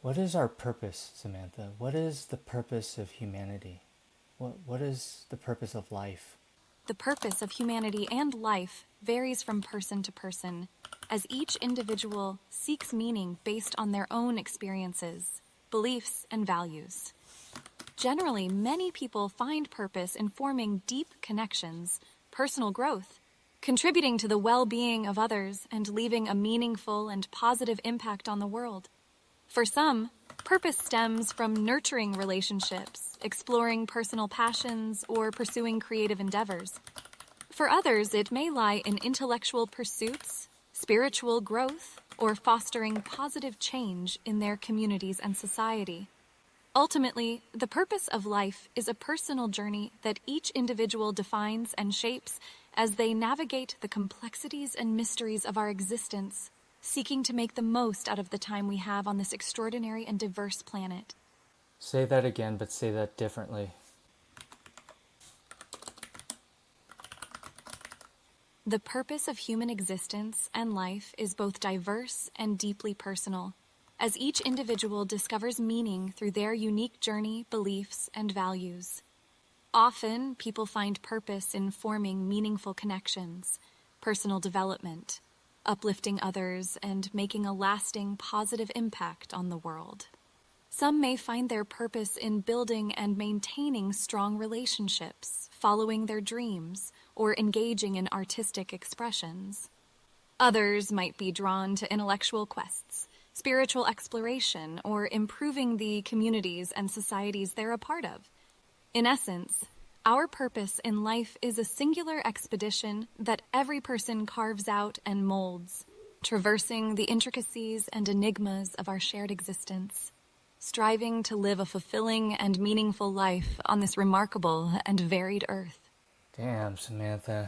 What is our purpose, Samantha? What is the purpose of humanity? What is the purpose of life? The purpose of humanity and life varies from person to person, as each individual seeks meaning based on their own experiences, beliefs, and values. Generally, many people find purpose in forming deep connections, personal growth, contributing to the well-being of others, and leaving a meaningful and positive impact on the world. For some, purpose stems from nurturing relationships, exploring personal passions, or pursuing creative endeavors. For others, it may lie in intellectual pursuits, spiritual growth, or fostering positive change in their communities and society. Ultimately, the purpose of life is a personal journey that each individual defines and shapes as they navigate the complexities and mysteries of our existence, seeking to make the most out of the time we have on this extraordinary and diverse planet. Say that again, but say that differently. The purpose of human existence and life is both diverse and deeply personal, as each individual discovers meaning through their unique journey, beliefs, and values. Often, people find purpose in forming meaningful connections, personal development, uplifting others, and making a lasting positive impact on the world. Some may find their purpose in building and maintaining strong relationships, following their dreams, or engaging in artistic expressions. Others might be drawn to intellectual quests, spiritual exploration, or improving the communities and societies they're a part of. In essence, our purpose in life is a singular expedition that every person carves out and molds, traversing the intricacies and enigmas of our shared existence, striving to live a fulfilling and meaningful life on this remarkable and varied earth. Damn, Samantha.